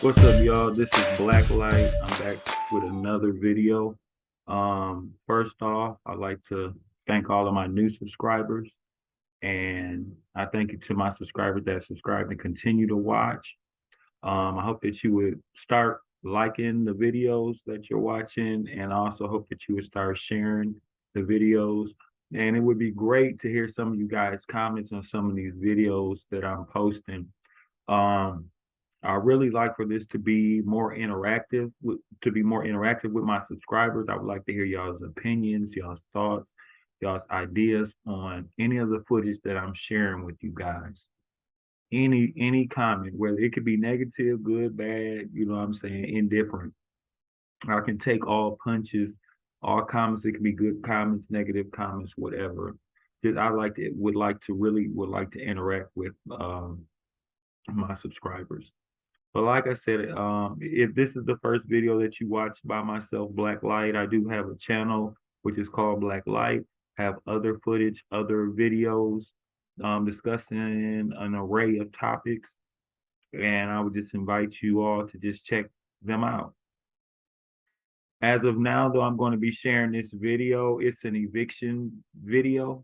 What's up, y'all? This is Blacklight. I'm back with another video. First off, I'd like to thank all of my new subscribers, and I thank you to my subscribers that subscribe and continue to watch. I hope that you would start liking the videos that you're watching, and I also hope that you would start sharing the videos. And it would be great to hear some of you guys' comments on some of these videos that I'm posting. Um, I really like for this to be more interactive with my subscribers. I would like to hear y'all's opinions, y'all's thoughts, y'all's ideas on any of the footage that I'm sharing with you guys. Any comment, whether it could be negative, good, bad, you know what I'm saying, indifferent. I can take all punches, all comments. It can be good comments, negative comments, whatever. Just I like to would like to interact with my subscribers. But like I said, if this is the first video that you watch by myself, Black Light, I do have a channel which is called Black Light. Have other footage, other videos discussing an array of topics, and I would just invite you all to just check them out. As of now, though, I'm going to be sharing this video. It's an eviction video.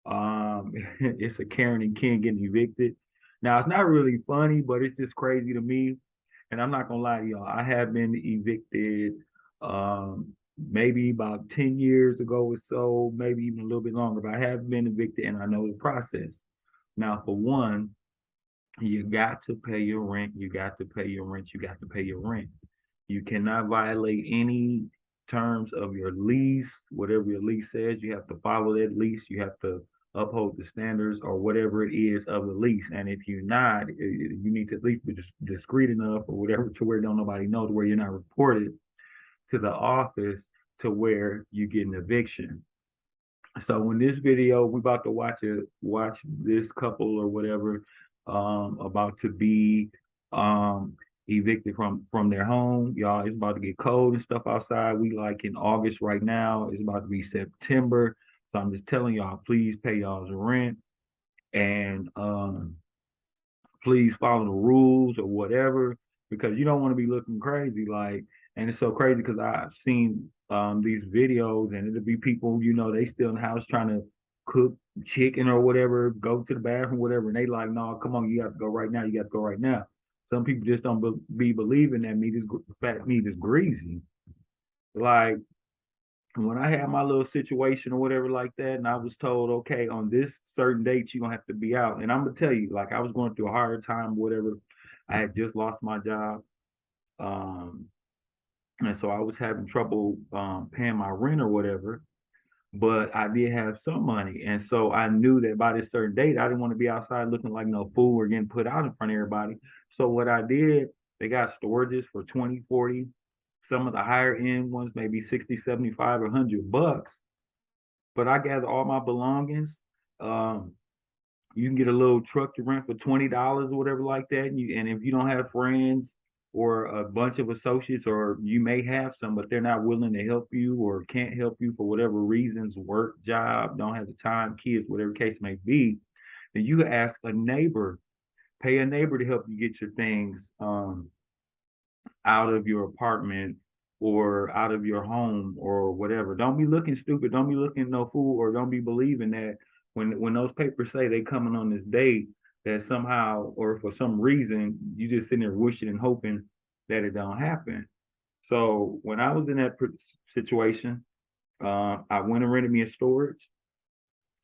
It's a Karen and Ken getting evicted. Now, it's not really funny, but it's just crazy to me. And I'm not gonna lie to y'all, I have been evicted maybe about 10 years ago or so, maybe even a little bit longer, but I have been evicted and I know the process. Now, for one, you got to pay your rent, you got to pay your rent, you got to pay your rent. You cannot violate any terms of your lease, whatever your lease says, you have to follow that lease, you have to uphold the standards or whatever it is of the lease. And if you're not, you need to at least be discreet enough or whatever to where don't nobody know, to where you're not reported to the office to where you get an eviction. So in this video, we're about to watch this couple or whatever about to be evicted from their home. Y'all, it's about to get cold and stuff outside. We like in August right now. It's about to be September. So I'm just telling y'all, please pay y'all's rent and please follow the rules or whatever, because you don't want to be looking crazy. Like, and it's so crazy because I've seen these videos and it'll be people, they still in the house trying to cook chicken or whatever, go to the bathroom, whatever, and they like, no, come on, you got to go right now, you got to go right now. Some people just don't be believing that fat meat is greasy. Like, when I had my little situation or whatever like that, and I was told, okay, on this certain date, you're gonna have to be out. And I'm gonna tell you, like, I was going through a hard time, whatever. I had just lost my job. Um, and so I was having trouble paying my rent or whatever, but I did have some money. And so I knew that by this certain date, I didn't want to be outside looking like no fool or getting put out in front of everybody. So what I did, they got storages for 20, 40. Some of the higher end ones, maybe 60, 75, or $100. But I gather all my belongings. Um, you can get a little truck to rent for $20 or whatever like that. And if you don't have friends or a bunch of associates, or you may have some, but they're not willing to help you or can't help you for whatever reasons, work, job, don't have the time, kids, whatever case may be, then you ask a neighbor, pay a neighbor to help you get your things out of your apartment or out of your home or whatever. Don't be looking stupid. Don't be looking no fool, or don't be believing that when those papers say they coming on this date, that somehow or for some reason you just sitting there wishing and hoping that it don't happen. So when I was in that situation, I went and rented me a storage,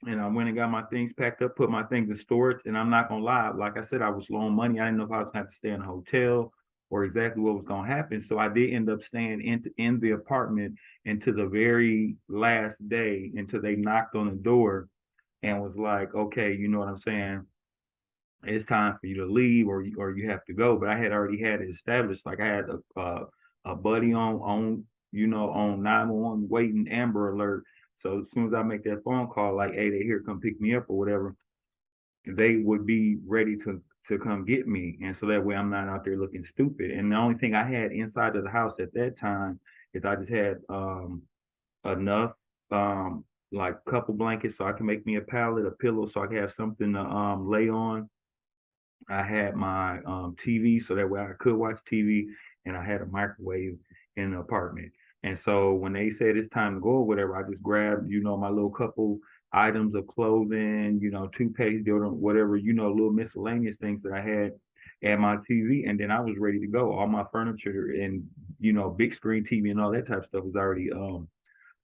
and I went and got my things packed up, put my things in storage. And I'm not gonna lie, like I said, I was low on money. I didn't know if I was gonna have to stay in a hotel or exactly what was gonna happen. So I did end up staying in the apartment until the very last day, until they knocked on the door and was like, okay, you know what I'm saying? It's time for you to leave, or you have to go. But I had already had it established. Like I had a buddy on 911 waiting Amber Alert. So as soon as I make that phone call, like, hey, they here, come pick me up or whatever, they would be ready to come get me. And so that way I'm not out there looking stupid. And the only thing I had inside of the house at that time is I just had enough like couple blankets so I can make me a pallet, a pillow so I can have something to lay on, I had my TV so that way I could watch TV, and I had a microwave in the apartment. And so when they said it's time to go or whatever, I just grabbed, my little couple items of clothing, toothpaste, deodorant, whatever, little miscellaneous things that I had at my TV, and then I was ready to go. All my furniture and, big screen TV and all that type of stuff was already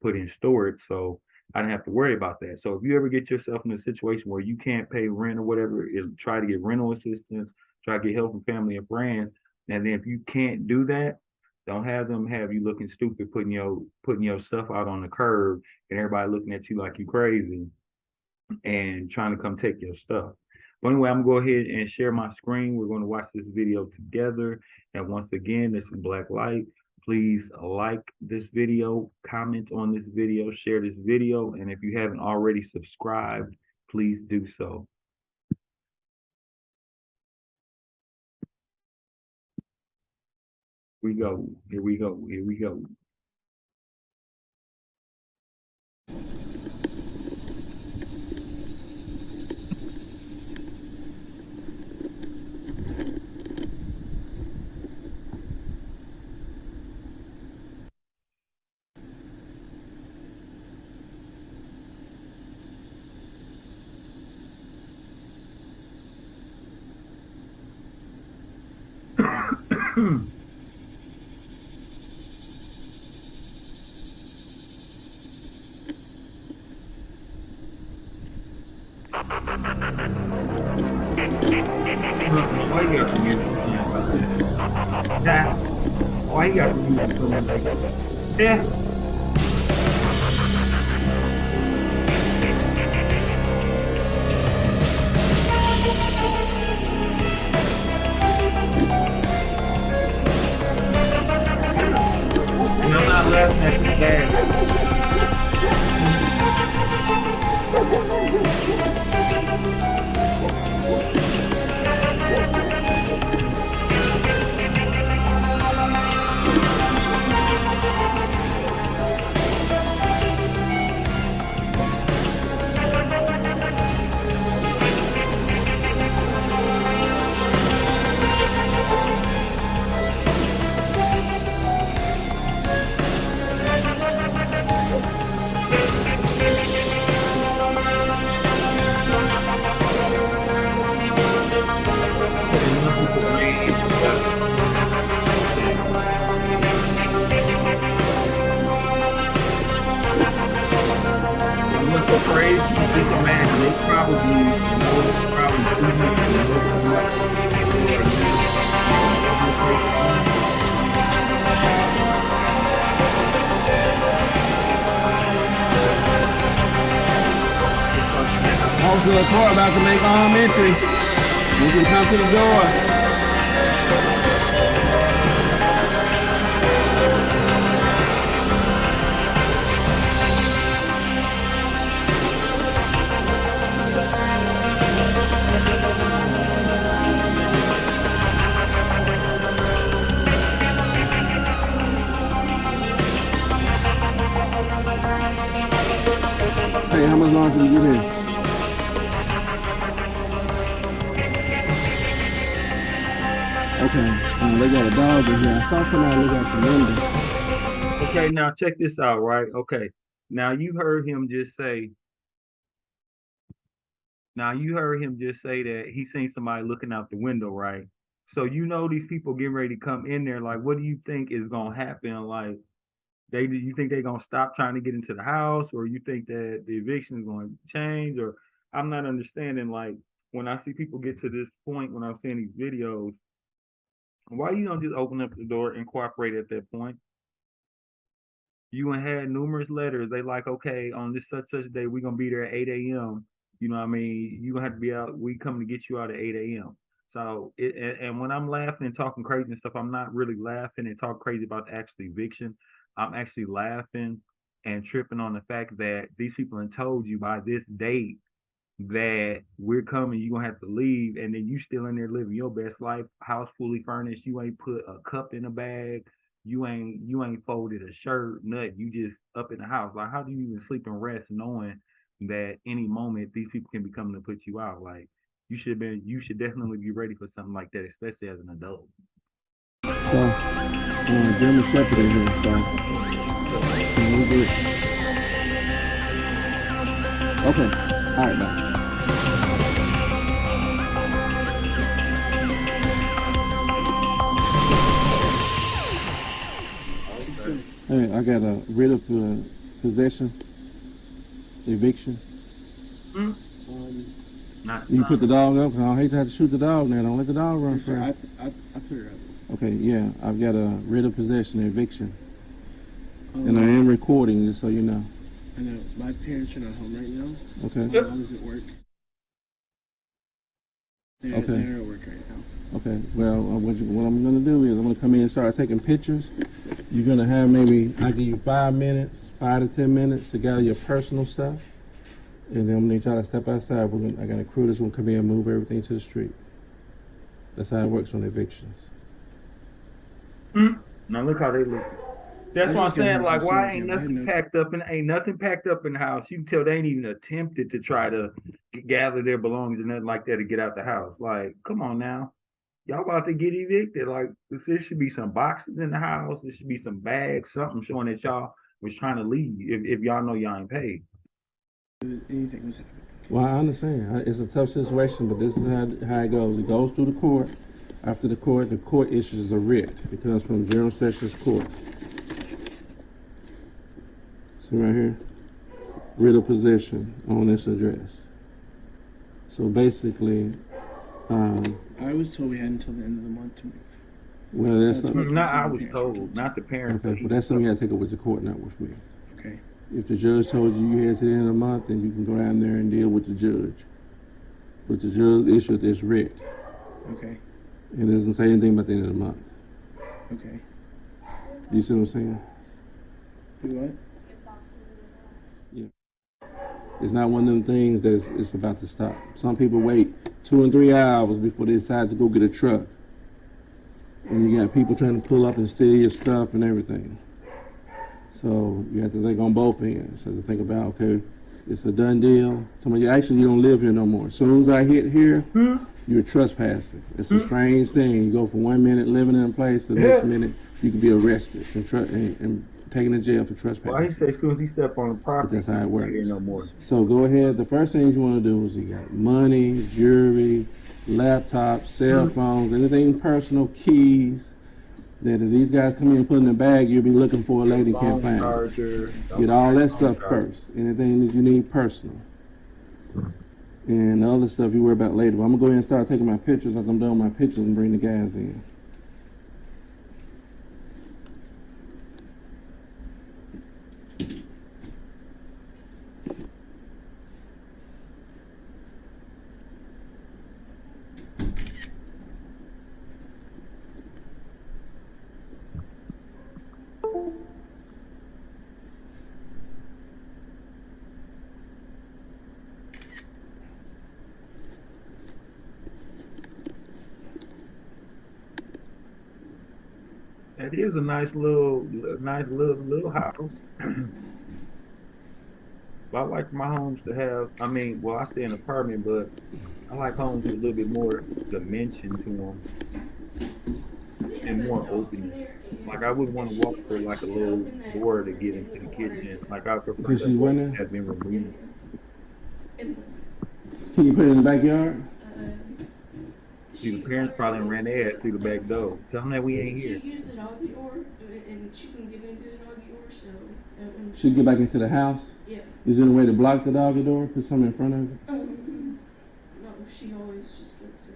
put in storage. So I didn't have to worry about that. So if you ever get yourself in a situation where you can't pay rent or whatever, try to get rental assistance, try to get help from family and friends. And then if you can't do that, don't have them have you looking stupid putting your stuff out on the curb and everybody looking at you like you crazy and trying to come take your stuff. But anyway, I'm gonna go ahead and share my screen. We're going to watch this video together. And once again, this is Black Light. Please like this video, comment on this video, share this video. And if you haven't already subscribed, please do so. Here we go. Here we go. Here we go. Why you got the music playing like this? Nah. Why you got the music playing like this? Yeah. And I'm not laughing at this bad. So crazy, you just imagine they probably 200. Officer LaCroix about to make armed entry. You can come to the door. Hey, how much longer can you get here? Okay, they got a dog in here. I saw somebody look out the window. Okay, now check this out, right? Okay, now you heard him just say. Now you heard him just say that he seen somebody looking out the window, right? So these people getting ready to come in there. Like, what do you think is gonna happen? Like, you think they're gonna stop trying to get into the house, or you think that the eviction is going to change? Or I'm not understanding. Like, when I see people get to this point, when I'm seeing these videos, why you don't just open up the door and cooperate at that point? You and had numerous letters. They like, okay, on this such day, we're gonna be there at 8 a.m. You know what I mean? You gonna have to be out, we coming to get you out at 8 a.m. So and when I'm laughing and talking crazy and stuff, I'm not really laughing and talking crazy about the actual eviction. I'm actually laughing and tripping on the fact that these people have told you by this date that we're coming, you're gonna have to leave, and then you still in there living your best life, house fully furnished, you ain't put a cup in a bag, you ain't folded a shirt, nothing, you just up in the house. Like, how do you even sleep and rest knowing that any moment these people can be coming to put you out? Like, you should definitely be ready for something like that, especially as an adult. So, German Shepherd in here, so we're good. Okay, all right, bye. Hey, I got a writ of possession, eviction. Mm. Not You put the dog up, 'cause I hate to have to shoot the dog now. Don't let the dog run free. I put it up. Okay, yeah, I've got a writ of possession, eviction. And I am recording, just so you know. I know. My parents are not home right now. Okay. My mom is at work. They're at work right now. Okay, well, what I'm going to do is I'm going to come in and start taking pictures. You're going to have maybe, I give you 5 minutes, 5 to 10 minutes to gather your personal stuff. And then I'm going to need y'all to step outside. I got a crew that's going to come in and move everything to the street. That's how it works on evictions. Now look how they look. That's what I'm saying. Like, why ain't nothing packed up and ain't nothing packed up in the house? You can tell they ain't even attempted to try to gather their belongings and nothing like that to get out the house. Like, come on now. Y'all about to get evicted. Like, there should be some boxes in the house. There should be some bags, something showing that y'all was trying to leave if y'all know y'all ain't paid. Anything was happening. Well, I understand. It's a tough situation, but this is how it goes. It goes through the court. After the court issues a writ. It comes from General Sessions Court. See right here? Writ of possession on this address. So basically, I was told we had until the end of the month to move. Well, that's something. Not I was told, not the parents. Okay, but that's something you got to take up with the court, not with me. Okay. If the judge told you you had to the end of the month, then you can go down there and deal with the judge. But the judge issued this writ. Okay. It doesn't say anything about the end of the month. Okay. You see what I'm saying? Do what? Yeah. It's not one of them things that it's about to stop. Some people wait 2 and 3 hours before they decide to go get a truck. And you got people trying to pull up and steal your stuff and everything. So you have to think on both ends. So to think about, okay, it's a done deal. Somebody, actually, you don't live here no more. As soon as I hit here, you're trespassing. It's a strange thing. You go from 1 minute living in a place to the next minute you can be arrested and taken to jail for trespassing. Well, he say as soon as he step on the property, that's how it works. Here no more. So go ahead. The first things you want to do is you got money, jewelry, laptops, cell phones, anything personal, keys. That if these guys come in and put in the bag, you'll be looking for a lady can't find. Get all that stuff first. Anything that you need personal. And the other stuff you worry about later. But I'm going to go ahead and start taking my pictures after I'm done with my pictures and bring the guys in. It is a nice little house. But I like my homes to have. I mean, well, I stay in an apartment, but I like homes with a little bit more dimension to them and more openness. Like I wouldn't want to walk through like a little door to get into the kitchen. Like I prefer that has been removed. Can you put it in the backyard? See, the parents probably ran their ass through the back door. Tell them that we ain't here. She used the doggy door, and she can get into the doggy door, so... She can get back into the house? Yeah. Is there a way to block the doggy door? Put something in front of it? No, she always just gets it.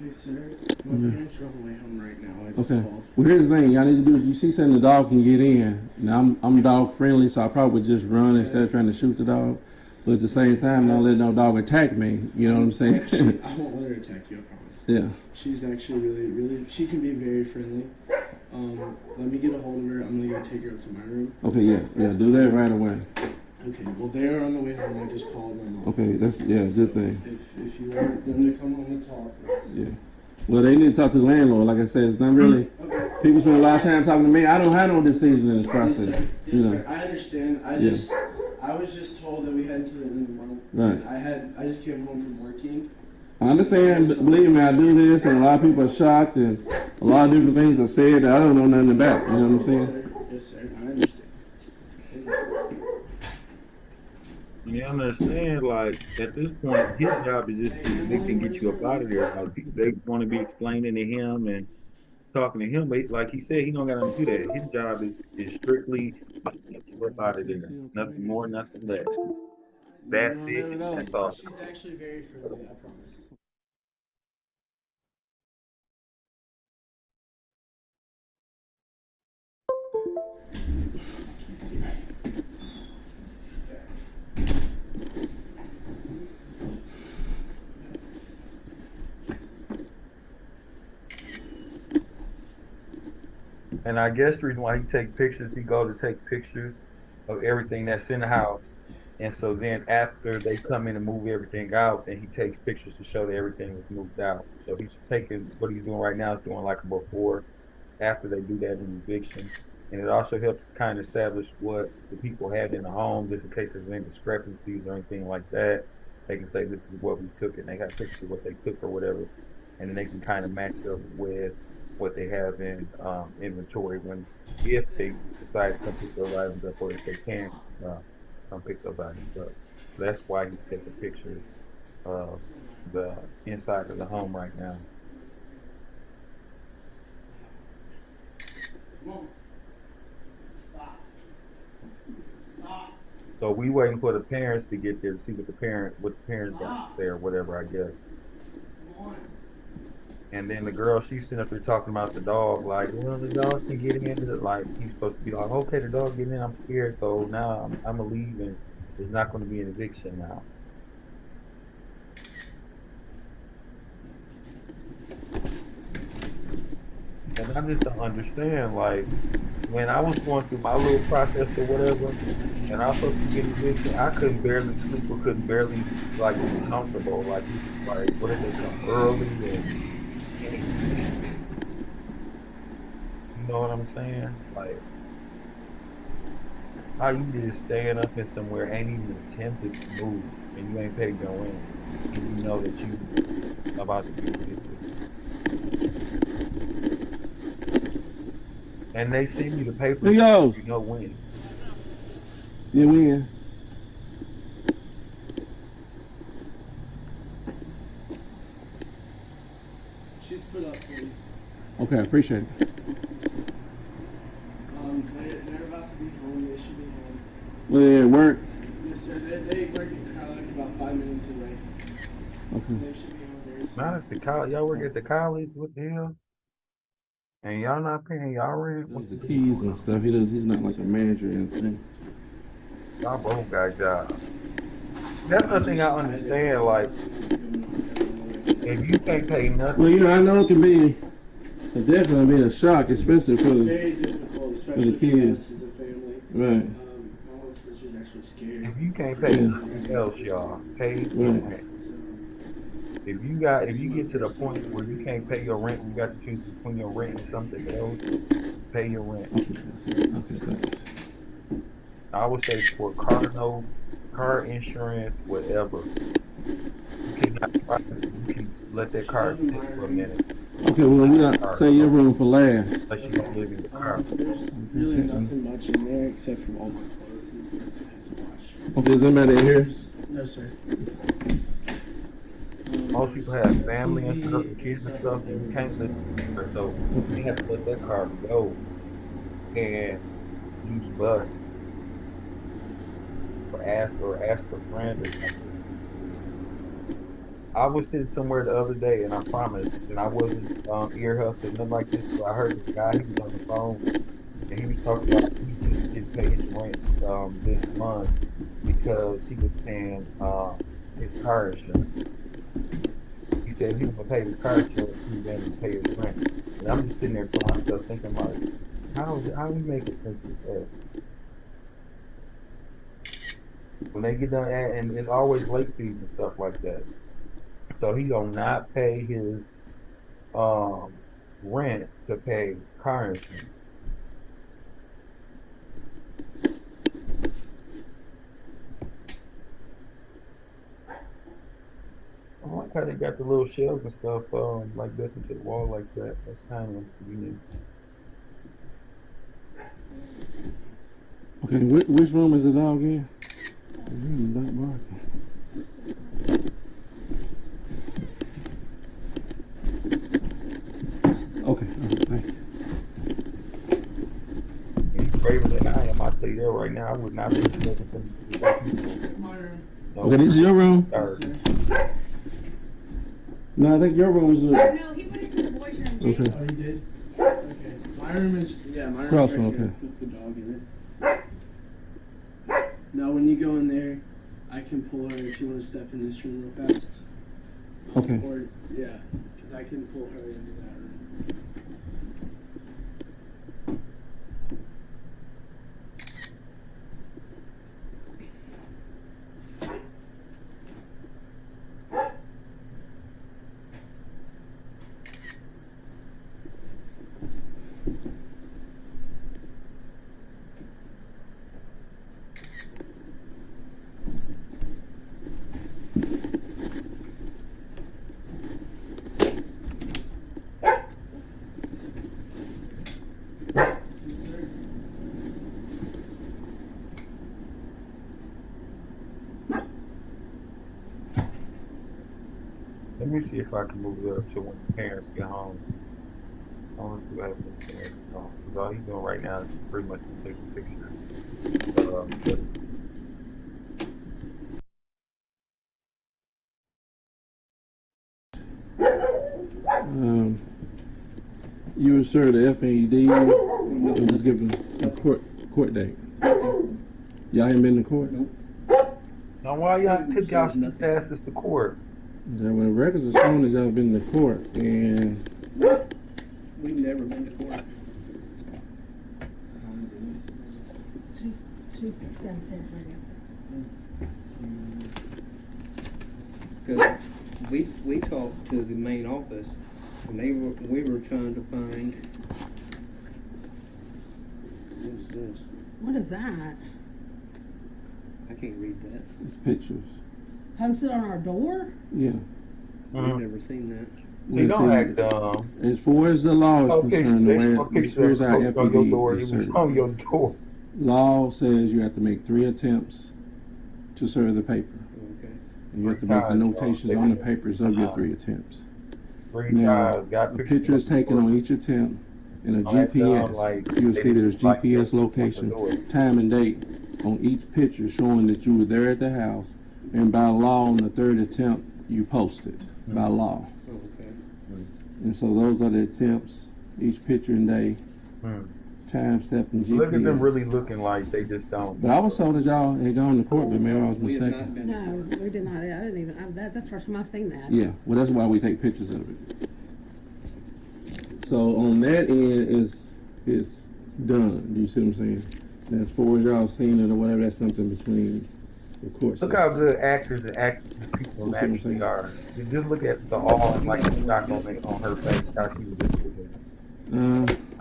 Hey, sir, my parents are on the way home right now. I just called. Well, here's the thing. Y'all need to do is you see something the dog can get in. Now, I'm dog friendly, so I probably would just run instead of trying to shoot the dog. But at the same time, don't let no dog attack me. You know what I'm saying? I won't let her attack you, I promise. Yeah. She's actually really, she can be very friendly. Let me get a hold of her. I'm going to go take her up to my room. Okay, yeah. Do that right away. Okay, well, they're on the way home. I just called my mom. Okay, that's, good thing. If you want them to come home and talk. Yeah. Well, they need to talk to the landlord. Like I said, it's not really, people spend a lot of time talking to me. I don't have no decision in this process. Yes, sir. I understand. I was just told that we had until the end of the month. Right. I just came home from working, I understand, believe me, I do this, and a lot of people are shocked, and a lot of different things are said that I don't know nothing about. You know what I'm saying? Yes, sir. I understand. You understand, like at this point, his job is just to evict and get you up out of there. Like they want to be explaining to him and talking to him, but like he said, he don't got to do that. His job is strictly get you up out of there. Nothing more, nothing less. That's it. That's all. She's actually very friendly, I promise. And I guess the reason why he take pictures, he go to take pictures of everything that's in the house. And so then after they come in and move everything out, then he takes pictures to show that everything was moved out. So he's taking what he's doing right now is doing like a before, after they do that in eviction. And it also helps kind of establish what the people had in the home, just in case there's any discrepancies or anything like that. They can say this is what we took, and they got pictures of what they took or whatever, and then they can kind of match it up with what they have in inventory when if they decide to come pick those items up, or if they can come pick those items up. So that's why he's taking pictures of the inside of the home right now. So we waiting for the parents to get there to see what the parents got there, whatever, I guess. And then the girl, she's sitting up there talking about the dog, like, well, the dog can get in. Like, he's supposed to be like, okay, the dog get in, I'm scared, so now I'm gonna leave, and there's not gonna be an eviction now. And I just don't understand, like, when I was going through my little process or whatever, and I was supposed to get eviction, I couldn't barely sleep or couldn't barely, like, be comfortable. Like, what if they come early and you know what I'm saying? Like, how you just staying up in somewhere, ain't even attempted to move, and you ain't paid your rent, and you know that you about to be evicted. And they send you the papers, Here goes. you know when. Yeah, we in. She's put up for you. Okay, appreciate it. They're about to be home. They should be home. Well, yeah, work. Yes, sir. They work in college about 5 minutes away. Okay. They should be home very soon. Not at the college. Y'all work at the college? What the hell? And y'all not paying y'all rent? Does the keys and stuff. He's not like a manager or anything. Y'all both got jobs. That's the thing I understand. Like, if you can't pay nothing, Well, you know, I know it can be definitely be a shock, especially for the Very difficult, especially for kids. us as a family. right. My whole sister's actually scared. if you can't pay nothing else, y'all pay your Right. rent. If you get to the point where you can't pay your rent, you got to choose between your rent and something else, pay your rent. Okay, thanks. I would say for car note, car insurance, whatever. You cannot you can let that car sit for a minute Okay, well, we got save your room for last. unless you don't live in the car. There's really nothing much in there except for all my clothes and stuff I have to wash. Okay, is anybody in here? No, sir. Most people have family and stuff, and kids and stuff, and you can't live in the car, so you have to let that car go and use bus or ask a friend or something. I was sitting somewhere the other day, and I promise, and I wasn't ear hustling, nothing like this, but I heard this guy, he was on the phone, and he was talking about he just didn't pay his rent this month because he was paying his car insurance. He said if he was gonna pay his car insurance, he was going to pay his rent. And I'm just sitting there to myself thinking like, how do we make it sense of that? When they get done, and it's always late fees and stuff like that. So he gonna not pay his rent to pay car insurance. I like how they got the little shelves and stuff, like built into the wall like that. That's kind of unique. Okay, which room is the dog in? Really not barking. Okay, thank you. He's braver than I am. I tell you that right now. I would not be looking for My room. Okay, this is your room? Sorry. No, I think your room is No, he went into the boys' room, Jake. okay. Oh, you did? Okay. My room is, yeah, my room Cross is right one, here okay. with the dog in it. Now, when you go in there, I can pull her if you want to step in this room real fast. Okay. Or, yeah, because I can pull her into that room. Let me see if I can move it up to when the parents get home. I want to see what happens when the parents get home. Because all he's doing right now is pretty much taking pictures. You were served the FAD and just given a court date. Y'all ain't been to court? Nope. Now, why y'all took y'all asses to court? When the records are shown that y'all been to court, and We've never been to court. She's downstairs right Because we talked to the main office, and we were trying to find. What is this? What is that? I can't read that. it's pictures. Posted on our door? Yeah. I've never seen that. You don't act dumb. As far as the law is Okay, concerned, the way picture our of on your door. FPD It is was served. on your door. Law says you have to make 3 attempts to serve the paper. Okay. And you have to make the notations on the papers of your 3 attempts. 3 Now, times. Got a pictures picture is of the taken door. on each attempt, and a Oh, that's dumb, GPS. like, You'll they see there's didn't like GPS the door. location, time and date on each picture showing that you were there at the house, and by law on the 3rd attempt you posted by law. Oh, okay. And so those are the attempts, each picture and day, Hmm. time, step, and GPS. Look at them really looking like they just don't. But I was told that y'all had gone to court, but maybe I was We have not mistaken. been to No, court. we did not. I didn't even. That's the first time I've seen that. Yeah, well, that's why we take pictures of it. So on that end, it's done. Do you see what I'm saying? And as far as y'all seen it or whatever, that's something between the court system. Look how good actors and actresses people That's what I'm actually saying. are. You just look at the awe and like the shock on her face. How she was just looking. I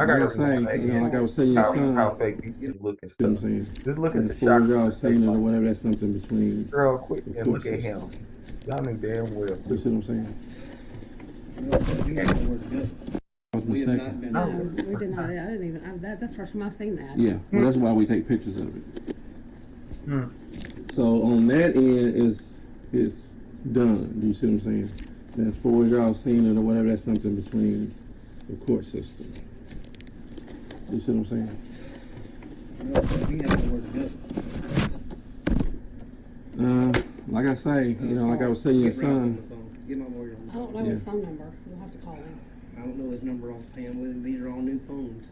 Like gotta I say, like I was saying, your son. how fake these people look and See what I'm stuff. saying? Just look at And the as far shock. as on y'all her seen it or face. whatever, that's something between. Girl, quick the and court look at system. him. Y'all knew damn well. You see what I'm saying? We have to work it. I was We have not mistaken. been No, to court. we did not. I didn't even. That's the first time I've seen that. Yeah, well, that's why we take pictures of it. Hmm. So on that end, it's done. Do you see what I'm saying? And as far as y'all seen it or whatever, that's something between the court system. You see what I'm saying? We have to work it. Like I say, like I was saying, your Get Ralph on son. the phone. Get my lawyer on the I don't phone. know his phone number. You'll have to call him. I don't know his number offhand with him. These are all new phones.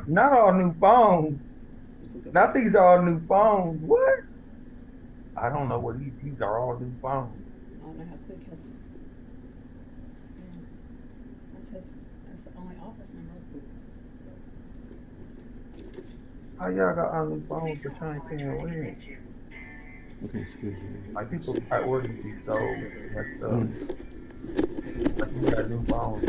Not all new phones. Just look up- Not these are all new phones. What? I don't know what these are all new phones. I don't know how quick he'll. Yeah. That's the only office number. How y'all got all new phones but y'all ain't paying rent? Okay, excuse me. Like people priorities be so messed up. Like you got new phones.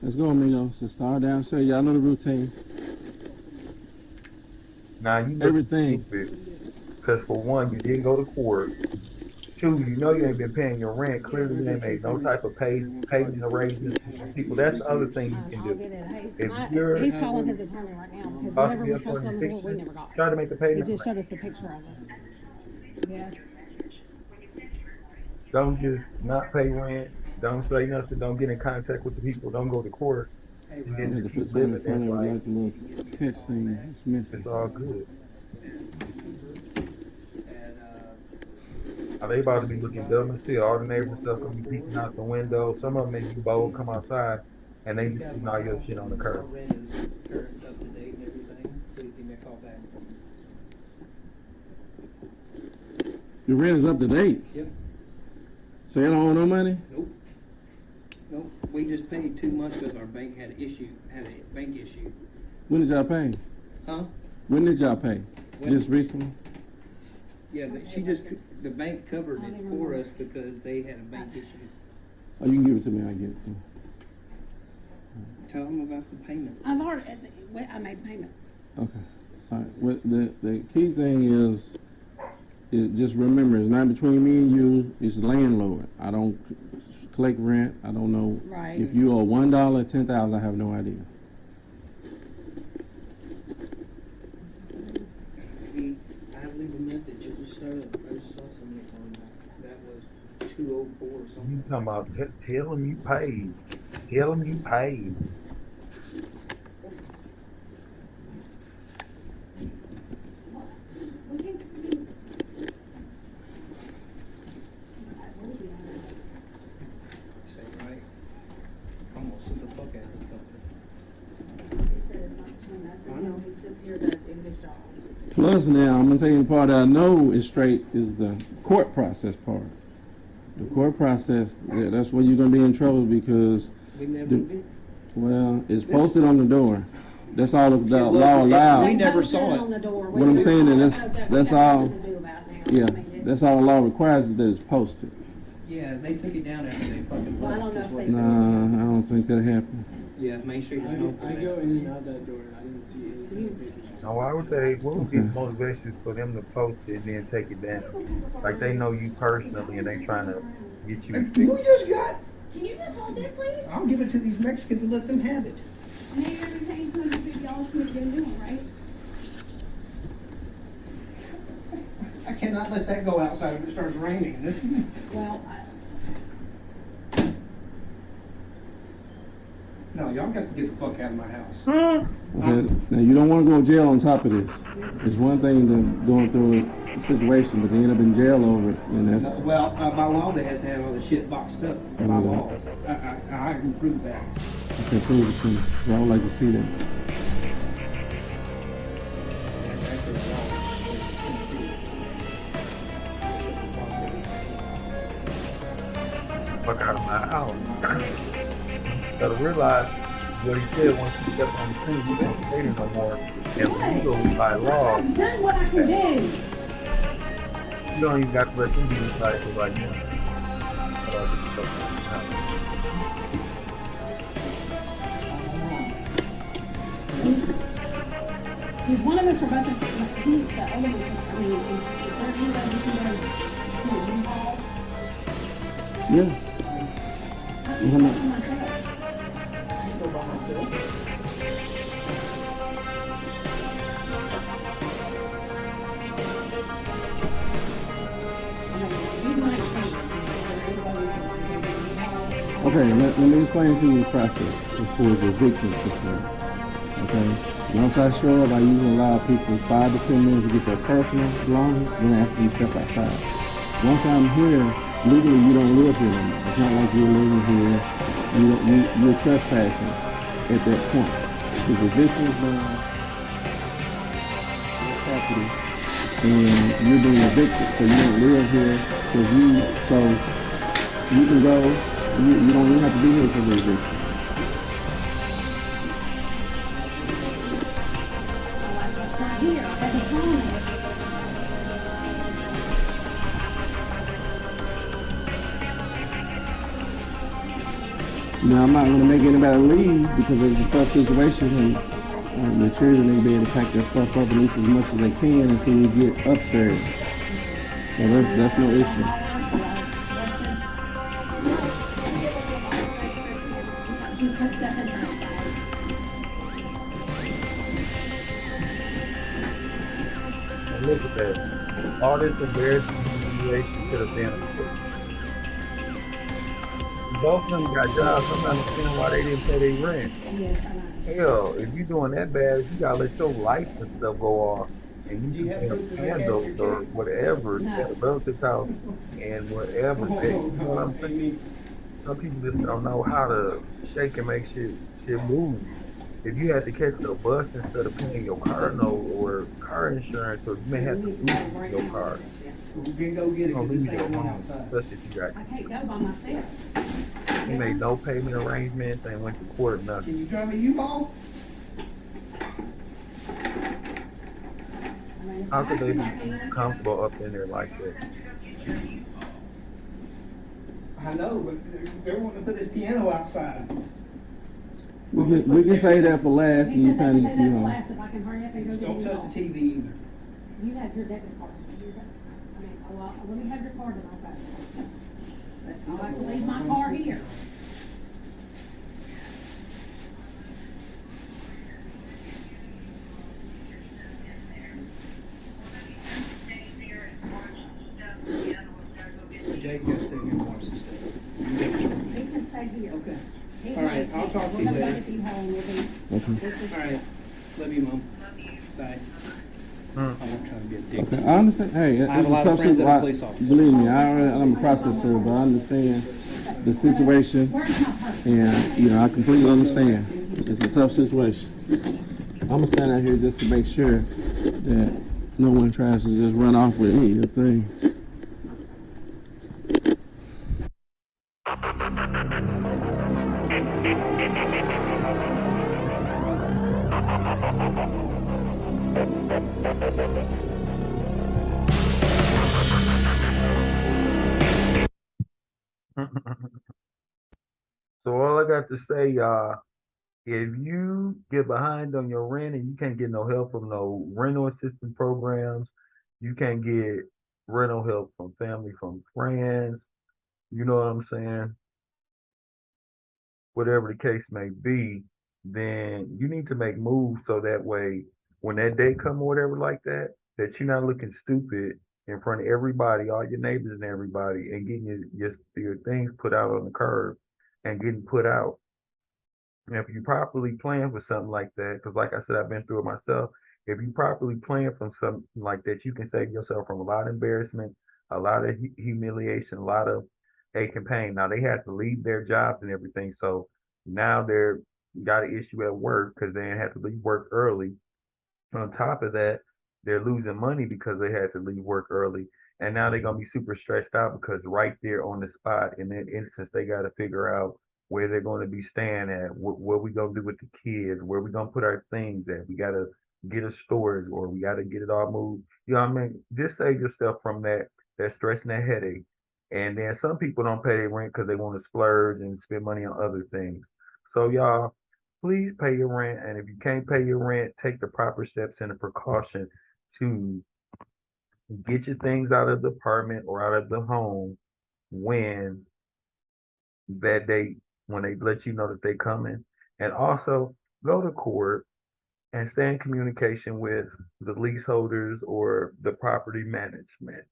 Let's go, amigos. Let's start downstairs. Y'all know the routine. Now you look everything. stupid because for one, you didn't go to court. Two, you know you ain't been paying your rent. Clearly, you ain't made no type of payment arrangements with these people. That's the other thing you can I'll do. get it. Hey, If my, you're he's calling his attorney right now because whatever possibly was up for supposed an on the board, we eviction, never got. try to make a He payment. just showed us the picture of it. Yeah. Don't just not pay rent. Don't say nothing. Don't get in contact with the people. Don't go to court. And You then have to just put keep something living. in front That's of it like, like a little catch thing. It's missing. it's all good. And, Are they about to be looking dumb as hell? All the neighbors and stuff gonna be peeking out the window. Some of them make you bold, come outside, and they just see all your shit on the curb. Our rent is current, up to date and everything, so you give me a call back. Your rent is up to date. Yep. So you don't owe no money? Nope. Nope, we just paid 2 months because our bank had a bank issue. When did y'all pay? Huh? When did y'all pay? When- Just recently? Yeah, the bank covered it for us because they had a bank issue. Oh, you can give it to me. I give it to you. Tell them about the payment. I've already, I made payment. Okay. Fine. What the key thing is just remember, it's not between me and you. It's the landlord. I don't collect rent. I don't know. Right. If you owe $1, 10,000, I have no idea. I leave a message, it was I just saw somebody calling back. That was 204 or You something. talking about tell them you paid. Tell them you paid. Say, right? I'm gonna sue the fuck out of this company. I know, he sits here to do his job. Plus now, I'm gonna tell you the part I know is straight is the court process part. The court process, that's where you're gonna be in trouble because, We never The- did. well, it's posted on the door. That's all the It law wasn't- allows. We never They posted saw it. on the door. What I'm saying is that's got all- nothing to do about now. Yeah, I mean, that's all the law requires is that it's posted. Yeah, they took it down after they fucking. Well, I don't know if they- Nah, I don't think that happened. Yeah, Main Street is no. I go in and out that door and I didn't see anything. Now, why would they? What would be the motivation for them to post it and then take it down? Like they know you personally and they trying to get you. We just got, Can you just hold this, please? I'll give it to these Mexicans and let them have it. And then you're gonna be paying $250 for me to get a new one, right? I cannot let that go outside if it starts raining. This, Well, no, y'all got to get the fuck out of my house. Okay, now you don't want to go to jail on top of this. It's one thing to going through a situation, but they end up in jail over it, and that's Well, by law, they have to have all the shit boxed up. By law. I can prove that. okay. Prove it to me. 'Cause I would like to see that. That's actually the law. Fuck out of my house. Gotta realize what he said once you step on the scene, you don't stay there no more. And legally by law, I've done what I can do. you don't even got to let them be inside for like that. But I'll just fuck out of the house. He's one of us are about to, he's the other one, I mean, the third one that you call. Yeah. I'm Mhm. not myself. I go by myself. Okay, let me explain to you the process as far as eviction is concerned. Okay, once I show up, I usually allow people 5 to 10 minutes to get their personal belongings, then after you step outside. Once I'm here, legally you don't live here anymore. It's not like you're living here. You're trespassing at that point. Because eviction is done, your property, and you're being evicted, so you don't live here. So you can go. You don't even have to be here for the eviction. Right here, at the corner. Now, I'm not going to make anybody leave because it's a tough situation, and The children they be able to pack their stuff up at least as much as they can until we get upstairs. So that's no issue. And look at that. All this embarrassing humiliation could have been avoided. Both of them got jobs. I'm not understanding why they didn't pay their rent. Yes, I know. Hell, if you doing that bad, you gotta let your lights and stuff go off, and you can pay a candles or whatever at a relative's house and whatever. You know what I'm saying? Some people just don't know how to shake and make shit move. If you had to catch the bus instead of paying your car note or car insurance, or you may have to lose your car. We can go get it, Don't cause leave this it ain't going alone, outside. especially if you got. I can't go by myself. He made no payment arrangements and went to court, nothing. Can you drive a U-Haul? I mean, How could they I be can't. comfortable up in there like that? I know, but they're wanting to put this piano outside. We can say that for last, and He you said kind they of, say you that's know. last if I can hurry up and go get Don't you touch the TV either. You have your debit card. I mean, oh, well, let me have your card and I'll go. But I'll have to leave my car here. Jake, just stay here and watch this stuff. He can stay here. Okay. He All right, can- I'll talk to we'll you go later. get you home with him. Okay. This is- All right. Love you, Mom. Bye. Hmm. I'm not trying to be a dick. Okay, I understand. Hey, I have it's a lot of tough friends that are situation. police officers. Believe me, I'm a processor, but I understand the situation, Where's my purse? and you know I completely understand. It's a tough situation. I'm gonna stand out here just to make sure that no one tries to just run off with any of the things. So all I got to say, y'all, if you get behind on your rent and you can't get no help from no rental assistance programs, you can't get rental help from family, from friends, you know what I'm saying? Whatever the case may be, then you need to make moves so that way when that day come or whatever like that, that you're not looking stupid in front of everybody, all your neighbors and everybody, and getting your things put out on the curb and getting put out. And if you properly plan for something like that, because like I said, I've been through it myself. If you properly plan for something like that, you can save yourself from a lot of embarrassment, a lot of humiliation, a lot of ache and pain. Now they have to leave their jobs and everything, so now they're got an issue at work because they had to leave work early. On top of that, they're losing money because they had to leave work early. And now they're gonna be super stressed out because right there on the spot, in that instance, they got to figure out where they're going to be staying at, what we gonna do with the kids, where we gonna put our things at. We gotta get a storage, or we gotta get it all moved. You know what I mean? Just save yourself from that stress and that headache. And then some people don't pay their rent because they want to splurge and spend money on other things. So y'all, please pay your rent. And if you can't pay your rent, take the proper steps and the precaution to get your things out of the apartment or out of the home when that day, when they let you know that they coming. And also go to court and stay in communication with the leaseholders or the property management.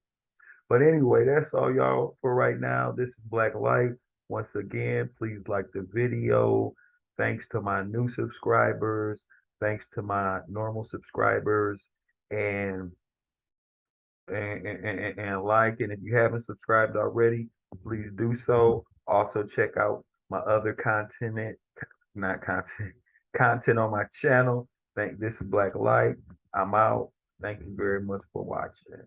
But anyway, that's all y'all for right now. This is Black Light. Once again, please like the video. Thanks to my new subscribers. Thanks to my normal subscribers. And and like. And if you haven't subscribed already, please do so. Also check out my other content, not content, content on my channel. This is Black Light. I'm out. Thank you very much for watching.